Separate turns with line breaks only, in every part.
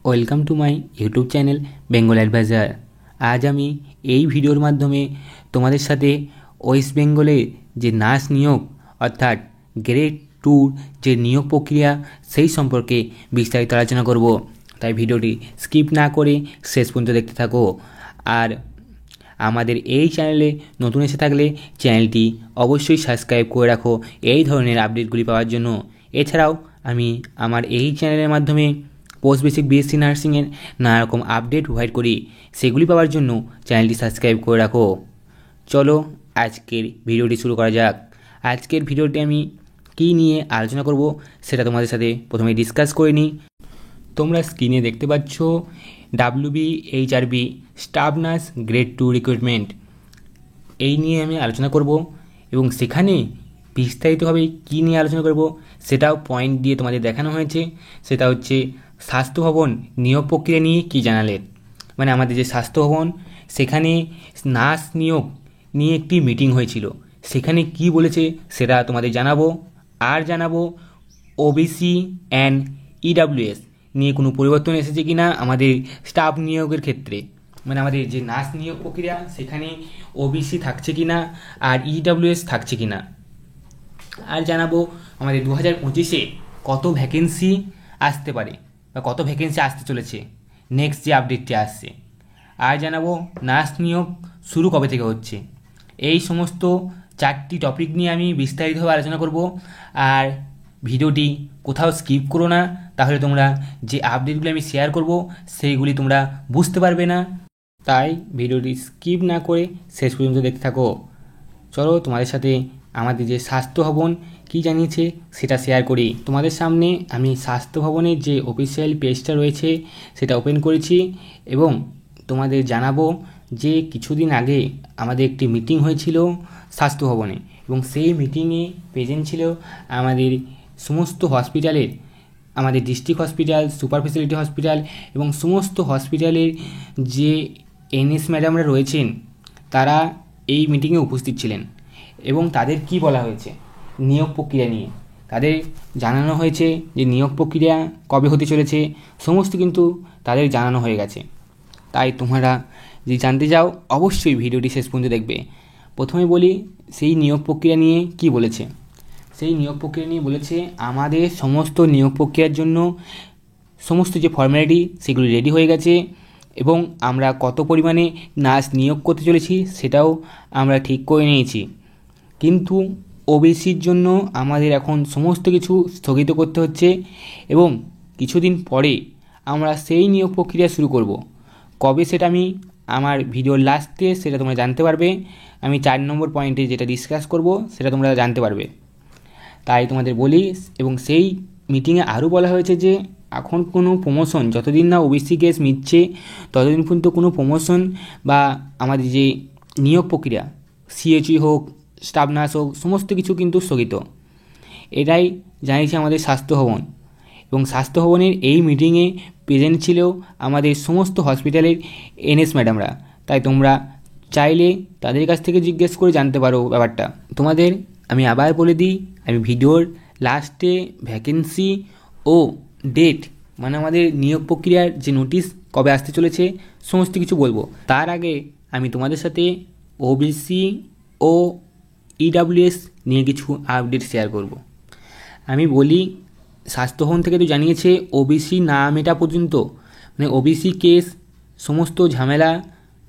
Welcome to my YouTube channel Bengal advisor. আজ আমি এই ভিডিওর মাধ্যমে তোমাদের সাথে ওয়েস্ট বেঙ্গলে যে নার্স নিয়োগ অর্থাৎ গ্রেড টুর যে নিয়োগ প্রক্রিয়া সেই সম্পর্কে বিস্তারিত আলোচনা করব। তাই ভিডিওটি স্কিপ না করে শেষ পর্যন্ত দেখতে থাকো। আর আমাদের এই চ্যানেলে নতুন এসে থাকলে চ্যানেলটি অবশ্যই সাবস্ক্রাইব করে রাখো এই ধরনের আপডেটগুলি পাওয়ার জন্য। এছাড়াও আমি আমার এই চ্যানেলের মাধ্যমে পোস্ট বেসিক বিএসসি নার্সিংয়ের নানা রকম আপডেট প্রোভাইড করি, সেগুলি পাওয়ার জন্য চ্যানেলটি সাবস্ক্রাইব করে রাখো। চলো আজকের ভিডিওটি শুরু করা যাক। আজকের ভিডিওটি আমি কী নিয়ে আলোচনা করব সেটা তোমাদের সাথে প্রথমে ডিসকাস করে নিই। তোমরা স্ক্রিনে দেখতে পাচ্ছ WBHRB staff nurse grade 2 recruitment, এই নিয়ে আমি আলোচনা করব এবং সেখানে বিস্তারিতভাবে কী নিয়ে আলোচনা করব সেটাও পয়েন্ট দিয়ে তোমাদের দেখানো হয়েছে। সেটা হচ্ছে স্বাস্থ্য ভবন নিয়োগ প্রক্রিয়া নিয়ে কী জানালেন, মানে আমাদের যে স্বাস্থ্য ভবন সেখানে নার্স নিয়োগ নিয়ে একটি মিটিং হয়েছিল, সেখানে কি বলেছে সেটা তোমাদের জানাবো। আর জানাবো ওবিসি অ্যান্ড ইডাব্লিউএস নিয়ে কোনো পরিবর্তন এসেছে কি না আমাদের স্টাফ নিয়োগের ক্ষেত্রে, মানে আমাদের যে নার্স নিয়োগ প্রক্রিয়া সেখানে ওবিসি থাকছে কি না আর ইডাব্লিউএস থাকছে কি না। আর জানাবো আমাদের 2025-এ কত ভ্যাকেন্সি আসতে পারে বা কত ভ্যাকেন্সি আসতে চলেছে নেক্সট যে আপডেটটি আসছে। আর জানাবো নার্স নিয়োগ শুরু কবে থেকে হচ্ছে। এই সমস্ত 4টি টপিক নিয়ে আমি বিস্তারিতভাবে আলোচনা করব। আর ভিডিওটি কোথাও স্কিপ করো না, তাহলে তোমরা যে আপডেটগুলি আমি শেয়ার করব সেইগুলি তোমরা বুঝতে পারবে না। তাই ভিডিওটি স্কিপ না করে শেষ পর্যন্ত দেখতে থাকো। চলো তোমাদের সাথে আমাদের যে স্বাস্থ্য ভবন কী জানিয়েছে সেটা শেয়ার করি। তোমাদের সামনে আমি স্বাস্থ্য ভবনের যে অফিসিয়াল পেজটা রয়েছে সেটা ওপেন করেছি এবং তোমাদের জানাবো যে কিছুদিন আগে আমাদের একটি মিটিং হয়েছিল স্বাস্থ্য ভবনে এবং সেই মিটিংয়ে প্রেজেন্ট ছিল আমাদের সমস্ত হসপিটালের, আমাদের district hospital, super speciality hospital এবং সমস্ত হসপিটালের যে এনএস ম্যাডামরা রয়েছেন তারা এই মিটিংয়ে উপস্থিত ছিলেন এবং তাদের কি বলা হয়েছে নিয়োগ প্রক্রিয়া নিয়ে। তাদের জানানো হয়েছে যে নিয়োগ প্রক্রিয়া কবে হতে চলেছে, সমস্ত কিন্তু তাদের জানানো হয়ে গেছে। তাই তোমরা যদি জানতে চাও অবশ্যই ভিডিওটি শেষ পর্যন্ত দেখবে। প্রথমে বলি সেই নিয়োগ প্রক্রিয়া নিয়ে কি বলেছে। সেই নিয়োগ প্রক্রিয়া নিয়ে বলেছে আমাদের সমস্ত নিয়োগ প্রক্রিয়ার জন্য সমস্ত যে ফর্মালিটি সেগুলি রেডি হয়ে গেছে এবং আমরা কত পরিমাণে নার্স নিয়োগ করতে চলেছি সেটাও আমরা ঠিক করে নিয়েছি। কিন্তু ওবিসির জন্য আমাদের এখন সমস্ত কিছু স্থগিত করতে হচ্ছে এবং কিছুদিন পরে আমরা সেই নিয়োগ প্রক্রিয়া শুরু করব। কবে সেটা আমি আমার ভিডিওর লাস্টে সেটা তোমরা জানতে পারবে। আমি 4 নম্বর পয়েন্টে যেটা ডিসকাস করব সেটা তোমরা জানতে পারবে। তাই তোমাদের বলি এবং সেই মিটিংয়ে আরও বলা হয়েছে যে এখন কোনো প্রমোশন যতদিন না ওবিসি কেস মিটছে ততদিন পর্যন্ত কোনো প্রমোশন বা আমাদের যে নিয়োগ প্রক্রিয়া সিএচই হোক স্টাফ নার্স হোক সমস্ত কিছু কিন্তু স্থগিত। এটাই জানিয়েছে আমাদের স্বাস্থ্য ভবন এবং স্বাস্থ্য ভবনের এই মিটিংয়ে প্রেজেন্ট ছিল আমাদের সমস্ত হসপিটালের এনএস ম্যাডামরা। তাই তোমরা চাইলে তাদের কাছ থেকে জিজ্ঞেস করে জানতে পারো ব্যাপারটা। তোমাদের আমি আবার বলে দিই, আমি ভিডিওর লাস্টে ভ্যাকেন্সি ও ডেট মানে আমাদের নিয়োগ প্রক্রিয়ার যে নোটিশ কবে আসতে চলেছে সমস্ত কিছু বলবো। তার আগে আমি তোমাদের সাথে ওবিসি ও ইডাব্লিউএস নিয়ে কিছু আপডেট শেয়ার করব। আমি বলি স্বাস্থ্য ভবন থেকে তো জানিয়েছে ওবিসি না মেটা পর্যন্ত, মানে ওবিসি কেস সমস্ত ঝামেলা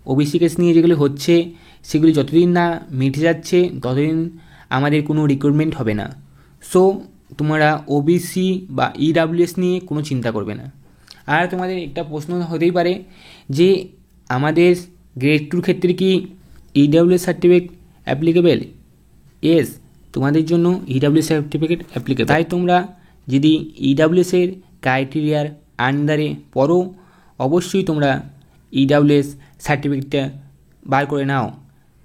ওবিসি কেস নিয়ে যেগুলি হচ্ছে সেগুলি যতদিন না মিটে যাচ্ছে ততদিন আমাদের কোনো রিক্রুটমেন্ট হবে না। সো তোমরা ওবিসি বা ইডাব্লিউএস নিয়ে কোনো চিন্তা করবে না। আর তোমাদের একটা প্রশ্ন হতেই পারে যে আমাদের গ্রেড 2 ক্ষেত্রে কি ইডাব্লিউএস সার্টিফিকেট অ্যাপ্লিকেবল? ইয়েস, তোমাদের জন্য ইডাব্লিউএস সার্টিফিকেট অ্যাপ্লিকেবল। তাই তোমরা যদি ইডাব্লিউএসের ক্রাইটেরিয়ার আন্ডারে পড়ো অবশ্যই তোমরা ইডাব্লিউএস সার্টিফিকেটটা বার করে নাও।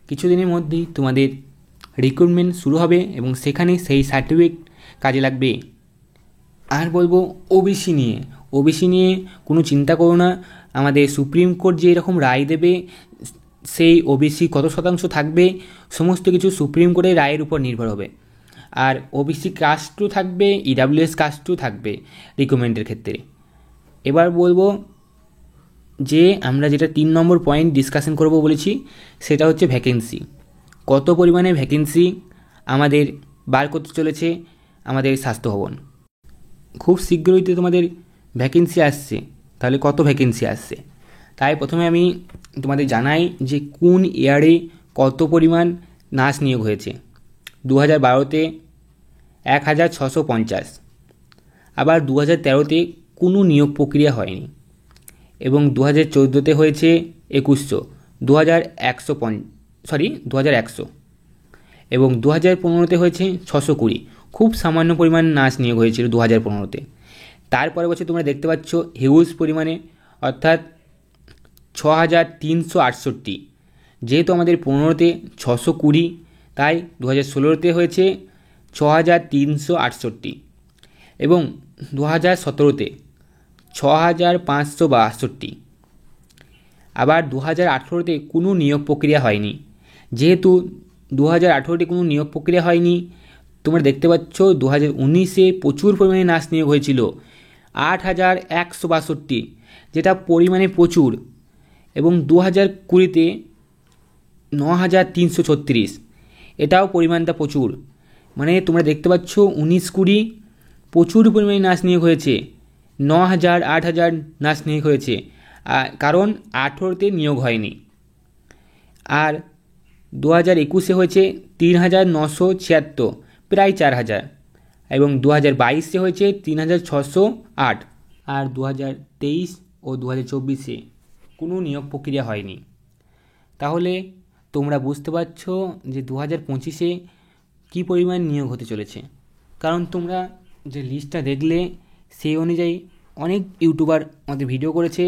কিছুদিনের মধ্যেই তোমাদের রিক্রুটমেন্ট শুরু হবে এবং সেখানে সেই সার্টিফিকেট কাজে লাগবে। আর বলবো ওবিসি নিয়ে, ওবিসি নিয়ে কোনো চিন্তা করো না। আমাদের সুপ্রিম কোর্ট যে এরকম রায় দেবে সেই ওবিসি কত শতাংশ থাকবে সমস্ত কিছু সুপ্রিম কোর্টের রায়ের উপর নির্ভর হবে। আর ওবিসি কাস্টও থাকবে, ইডাব্লিউএস কাস্টও থাকবে রিক্রুটমেন্টের ক্ষেত্রে। এবার বলবো যে আমরা যেটা 3 নম্বর পয়েন্ট ডিসকাশন করব বলেছি, সেটা হচ্ছে ভ্যাকেন্সি। কত পরিমাণে ভ্যাকেন্সি আমাদের বার করতে চলেছে আমাদের স্বাস্থ্য ভবন। খুব শীঘ্রই তো তোমাদের ভ্যাকেন্সি আসছে, তাহলে কত ভ্যাকেন্সি আসছে তাই প্রথমে আমি তোমাদের জানাই যে কোন ইয়ারে কত পরিমাণ নার্স নিয়োগ হয়েছে। 2012তে 1650, আবার 2013তে কোনো নিয়োগ প্রক্রিয়া হয়নি, এবং 2014তে হয়েছে 2100, 2100 এবং 2015তে হয়েছে 620। খুব সামান্য পরিমাণ নার্স নিয়োগ হয়েছিল 2015তে। তারপরে বছর তোমরা দেখতে পাচ্ছ হিউজ পরিমাণে, অর্থাৎ 6368। যেহেতু আমাদের 15তে 620, তাই 2016তে হয়েছে 6368, এবং 2017তে 6562। আবার 2018তে কোনো নিয়োগ প্রক্রিয়া হয়নি। যেহেতু 2018তে কোনো নিয়োগ প্রক্রিয়া হয়নি, তোমরা দেখতে পাচ্ছ 2019-এ প্রচুর পরিমাণে নার্স নিয়োগ হয়েছিল 8162, যেটা পরিমাণে প্রচুর, এবং 2020-তে 9336, এটাও পরিমাণটা প্রচুর। মানে তোমরা দেখতে পাচ্ছ 19-20 প্রচুর পরিমাণে নার্স নিয়োগ হয়েছে, 9000 8000 নার্স নিয়োগ হয়েছে, কারণ 18তে নিয়োগ হয়নি। আর 2021-এ হয়েছে 3976, প্রায় 4000, এবং 2022-এ হয়েছে 3608, আর 2023 ও 2024-এ কোনো নিয়োগ প্রক্রিয়া হয়নি। তাহলে তোমরা বুঝতে পারছ যে 2025-এ কী পরিমাণ নিয়োগ হতে চলেছে। কারণ তোমরা যে লিস্টটা দেখলে সেই অনুযায়ী অনেক ইউটিউবার আমাদের ভিডিও করেছে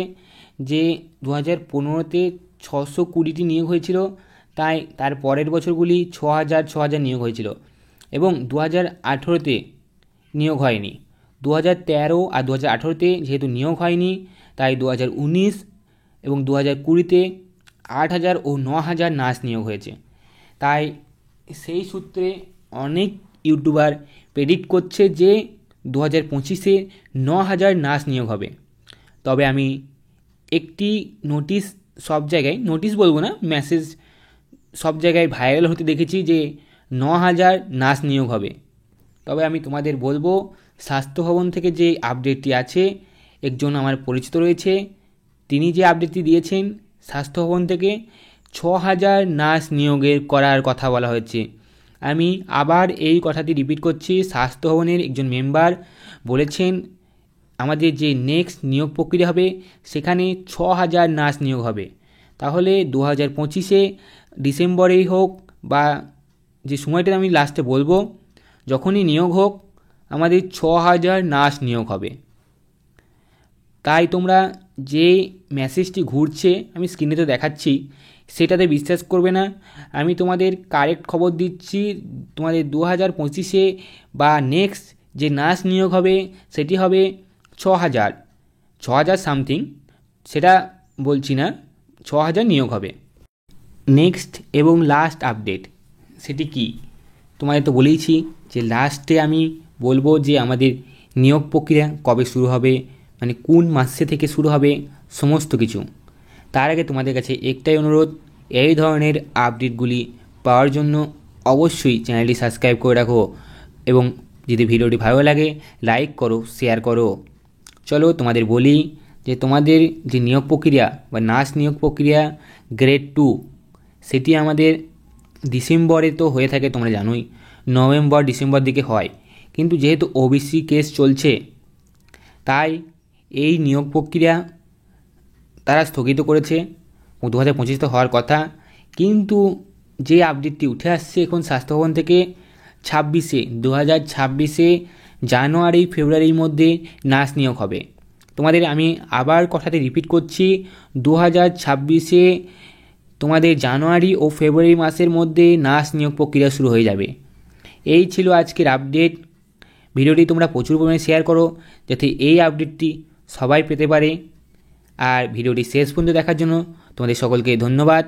যে 2015-তে 620টি নিয়োগ হয়েছিল, তাই তার পরের বছরগুলি 6000 নিয়োগ হয়েছিল, এবং 2018-তে নিয়োগ হয়নি। 2013 আর 2018-তে যেহেতু নিয়োগ হয়নি, তাই 2019 এবং 2020-তে 8000 ও 9000 নার্স নিয়োগ হয়েছে। তাই সেই সূত্রে অনেক ইউটিউবার প্রেডিক্ট করছে যে 2025-এ 9000 নার্স নিয়োগ হবে। তবে আমি একটি নোটিশ সব জায়গায়, নোটিশ বলবো না, মেসেজ সব জায়গায় ভাইরাল হতে দেখেছি যে 9000 নার্স নিয়োগ হবে। তবে আমি তোমাদের বলবো, স্বাস্থ্য ভবন থেকে যে আপডেটটি আছে, একজন আমার পরিচিত রয়েছে, তিনি যে আপডেটটি দিয়েছেন স্বাস্থ্য ভবন থেকে 6000 নার্স নিয়োগের করার কথা বলা হয়েছে। আমি আবার এই কথাটি রিপিট করছি, স্বাস্থ্য ভবনের একজন মেম্বার বলেছেন আমাদের যে নেক্সট নিয়োগ প্রক্রিয়া হবে সেখানে 6000 নার্স নিয়োগ হবে। তাহলে 2025-এ ডিসেম্বরেই হোক বা যে সময়টা আমি লাস্টে বলবো, যখনই নিয়োগ হোক আমাদের 6000 নার্স নিয়োগ হবে। তাই তোমরা যে মেসেজটি ঘুরছে, আমি স্ক্রিনে তো দেখাচ্ছি, সেটাতে বিশ্বাস করবে না। আমি তোমাদের কারেক্ট খবর দিচ্ছি, তোমাদের 2025-এ বা নেক্সট যে নার্স নিয়োগ হবে সেটি হবে 6000 সামথিং, সেটা বলছি না, 6000 নিয়োগ হবে। নেক্সট এবং লাস্ট আপডেট সেটি কি তোমাদের তো বলেইছি যে লাস্টে আমি বলবো যে আমাদের নিয়োগ প্রক্রিয়া কবে শুরু হবে, মানে কোন মাসে থেকে শুরু হবে, সমস্ত কিছু। তার আগে তোমাদের কাছে একটাই অনুরোধ, এই ধরনের আপডেটগুলি পাওয়ার জন্য অবশ্যই চ্যানেলটি সাবস্ক্রাইব করে রাখো, এবং যদি ভিডিওটি ভালো লাগে লাইক করো, শেয়ার করো। চলো তোমাদের বলি যে তোমাদের যে নিয়োগ প্রক্রিয়া বা নার্স নিয়োগ প্রক্রিয়া গ্রেড 2, সেটি আমাদের ডিসেম্বরে তো হয়ে থাকে, তোমরা জানোই, নভেম্বর ডিসেম্বর দিকে হয়। কিন্তু যেহেতু ওবিসি কেস চলছে, তাই এই নিয়োগ প্রক্রিয়া তারা স্থগিত করেছে, ও 2025 হওয়ার কথা। কিন্তু যে আপডেটটি উঠে আসছে এখন স্বাস্থ্য ভবন থেকে, 2026-এ জানুয়ারি ফেব্রুয়ারির মধ্যে নার্স নিয়োগ হবে। তোমাদের আমি আবার কথাটি রিপিট করছি, 2026-এ তোমাদের জানুয়ারি ও ফেব্রুয়ারি মাসের মধ্যে নার্স নিয়োগ প্রক্রিয়া শুরু হয়ে যাবে। এই ছিল আজকের আপডেট। ভিডিওটি তোমরা প্রচুর পরিমাণে শেয়ার করো যাতে এই আপডেটটি সবাই পেতে পারে। আর ভিডিওটি শেষ পর্যন্ত দেখার জন্য তোমাদের সকলকে ধন্যবাদ।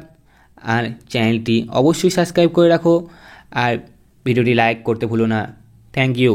আর চ্যানেলটি অবশ্যই সাবস্ক্রাইব করে রাখো, আর ভিডিওটি লাইক করতে ভুলো না। Thank you.